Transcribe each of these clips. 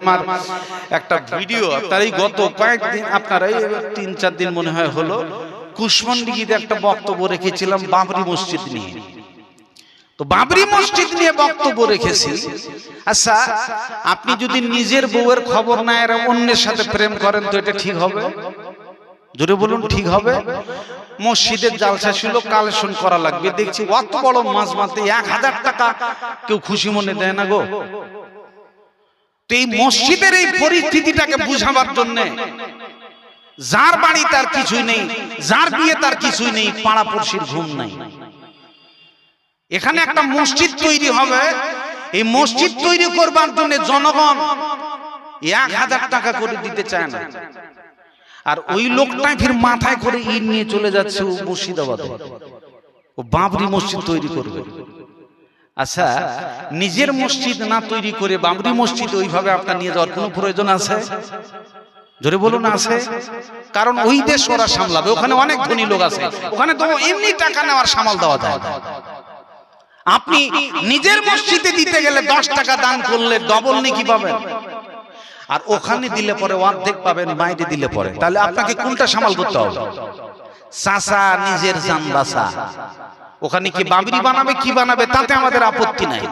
আমার একটা ভিডিও আপনার এই গত কয়েকদিন আপনারা এই 3-4 দিন মনে হয় হলো কুশমন্ডিতে একটা বক্তব্য রেখেছিলাম বাবরি মসজিদ নিয়ে। তো বাবরি মসজিদ নিয়ে বক্তব্য রেখেছি। আচ্ছা, আপনি যদি নিজের বউয়ের খবর না এর অন্যের সাথে প্রেম করেন তো এটা ঠিক হবে? জোরে বলুন, ঠিক হবে? মসজিদের জালসা ছিল, কালেকশন করা লাগবে, দেখছি অত বড় মাছ মারতে 1000 টাকা কেউ খুশি মনে দেয় না গো। তো এই মসজিদের এই পরিস্থিতিটাকে বুঝাবার জন্য, যার বাড়ি তার কিছুই নেই, যার বিয়ে তার কিছুই নেই, পাড়া পড়শির ঘুম নাই, এখানে একটা মসজিদ তৈরি হবে। এই মসজিদ তৈরি করবার জন্য জনগণ 1000 টাকা করে দিতে চায় না, আর ওই লোকটাই ফির মাথায় করে ইট নিয়ে চলে যাচ্ছে ও মুর্শিদাবাদে, ও বাবরি মসজিদ তৈরি করবে। আচ্ছা, নিজের মসজিদ না তৈরি করে বাবরি মসজিদ ওইভাবে আপনার নিয়ে যাওয়ার কোনো প্রয়োজন আছে? জোরে বলুন, আছে? কারণ ওই দেশ ওরা সামলাবে, ওখানে অনেক ধনী লোক আছে, ওখানে তো এমনি টাকা নেওয়ার সামাল দেওয়া যায়। আপনি নিজের মসজিদে দিতে গেলে 10 টাকা দান করলে ডবল নেকি পাবেন, আর ওখানে দিলে পরে অর্ধেক পাবেন বাইরে দিলে পরে। তাহলে আপনাকে কোনটা সামাল করতে হবে? চাচা নিজের জান বাঁচা, ওখানে কি বাবরি বানাবে কি বানাবে তাতে আমাদের আপত্তি নাই,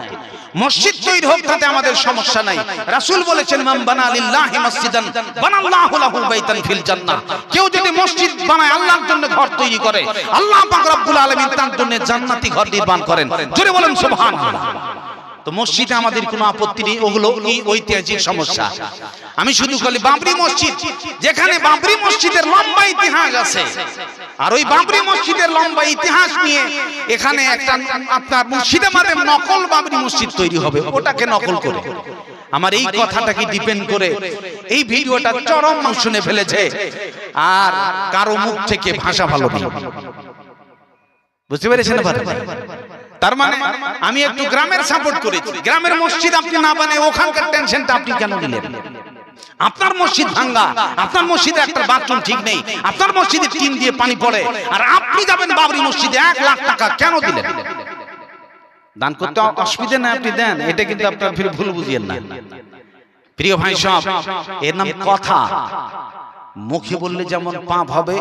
মসজিদ তৈরি হোক তাতে আমাদের সমস্যা নাই। রাসূল বলেছেন মান বানা লিল্লাহি মসজিদান বানাল্লাহু লাহু বাইতান ফিল জান্নাহ। কেউ যদি মসজিদ বানায়, আল্লাহর জন্য ঘর তৈরি করে, আল্লাহ পাক রব্বুল আলামিন তার জন্য জান্নাতি ঘর নির্মাণ করেন। জোরে বলেন সুবহানাল্লাহ। তো মসজিদে আমাদের কোনো আপত্তি নেই, ওগুলো ঐতিহাসিক সমস্যা। আমি শুধু বলি বাবরি মসজিদ, যেখানে বাবরি মসজিদের লম্বা ইতিহাস আছে, আর ওই বাবরি মসজিদের লম্বা ইতিহাস নিয়ে এখানে একটা আপনার মুর্শিদাবাদে নকল বাবরি মসজিদ তৈরি হবে, ওটাকে নকল করে। আমার এই কথাটাকে ডিপেন্ড করে এই ভিডিওটা চরম শুনে ফেলেছে, আর কারো মুখ থেকে ভাষা ভালো নেই। বুঝতে পেরেছেন? তার মানে আমি একটু গ্রামের সাপোর্ট করেছি। গ্রামের মসজিদ আপনি না বানায় ওখানকার টেনশনটা আপনি কেন নিলেন? আপনার মসজিদ ভাঙ্গা, আপনার মসজিদে একটা বাথরুম ঠিক নেই, আপনার মসজিদে টিন দিয়ে পানি পড়ে, আর আপনি যাবেন বাবরি মসজিদে 1 লাখ টাকা কেন দিলেন? দান করতে অসুবিধা না, আপনি দেন, এটা কিন্তু আপনার ফিরে ভুল বুঝিয়েন না। প্রিয় ভাই সব, এর নাম কথা। মুখে বললে যেমন পাপ হবে,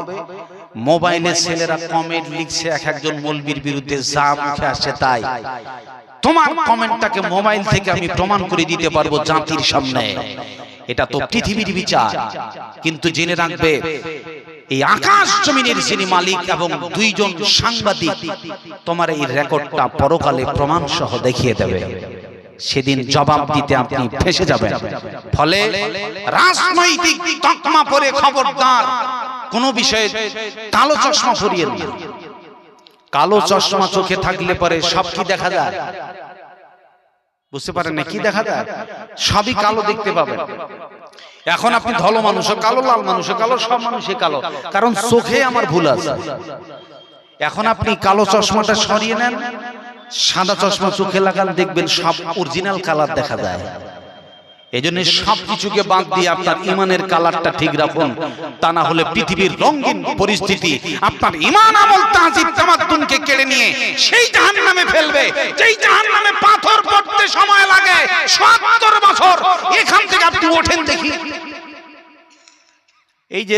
মোবাইলে ছেলেরা কমেন্ট লিখছে এক একজন মৌলবীর বিরুদ্ধে, যা মুখে আসে তাই। তোমার কমেন্টটাকে মোবাইল থেকে আমি প্রমাণ করে দিতে পারবো জাতির সামনে। এটা তো পৃথিবীর বিচার, কিন্তু জেনে রাখবে এই আকাশ জমিনের যিনি মালিক এবং 2 জন সাংবাদিক তোমার এই রেকর্ডটা পরকালে প্রমাণ সহ দেখিয়ে দেবে। সেদিন জবাব দিতে আপনি ফেসে যাবেন। ফলে রাজনৈতিক তকমা পরে খবরদার কোন বিষয়ে কালো চশমা পরিয়ে না। কালো চশমা চোখে থাকলে পরে সব কি দেখা যায়? বুঝতে পারেন না কি দেখা যায়? সবই কালো দেখতে পাবেন। এখন আপনি ধলো মানুষও কালো, লাল মানুষও কালো, সব মানুষই কালো, কারণ চোখে আমার ভুল আছে। এখন আপনি কালো চশমাটা সরিয়ে নেন, সাদা চশমা চোখে লাগান, দেখবেন সব অরিজিনাল কালার দেখা যায়। এজন্য সবকিছুকে বাদ দিয়ে আপনার ইমানের কালারটা ঠিক রাখুন, তা না হলে পৃথিবীর রঙিন পরিস্থিতি আপনার ইমান আমল তাহজিব তামাদ্দুনকে কেড়ে নিয়ে সেই জাহান্নামে ফেলবে, যেই জাহান্নামে পাথর পড়তে সময় লাগে ৭০ বছর। এখান থেকে আপনি ওঠেন দেখি। এই যে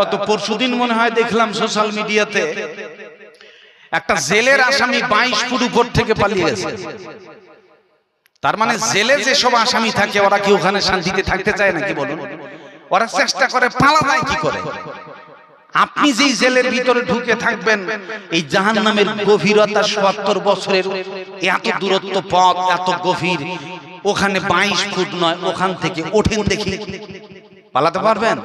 গত পরশুদিন মনে হয় দেখলাম সোশ্যাল মিডিয়াতে একটা জেলের আসামি 22 ফুট উপর থেকে পালিয়ে গেছে। তার মানে জেলে যেসব আসামি থাকে ওরা কি ওখানে শান্তিতে থাকতে চায় নাকি বলুন? ওরা চেষ্টা করে, পালায় কি করে? আপনি যেই জেলের ভিতরে ঢুকে থাকবেন, এই জাহান্নামের গভীরতা ৭০ বছরের, এত দূরত্ব পথ, এত গভীর, ওখানে 22 ফুট নয়, ওখান থেকে ওঠেন দেখি, পালাতে পারবেন?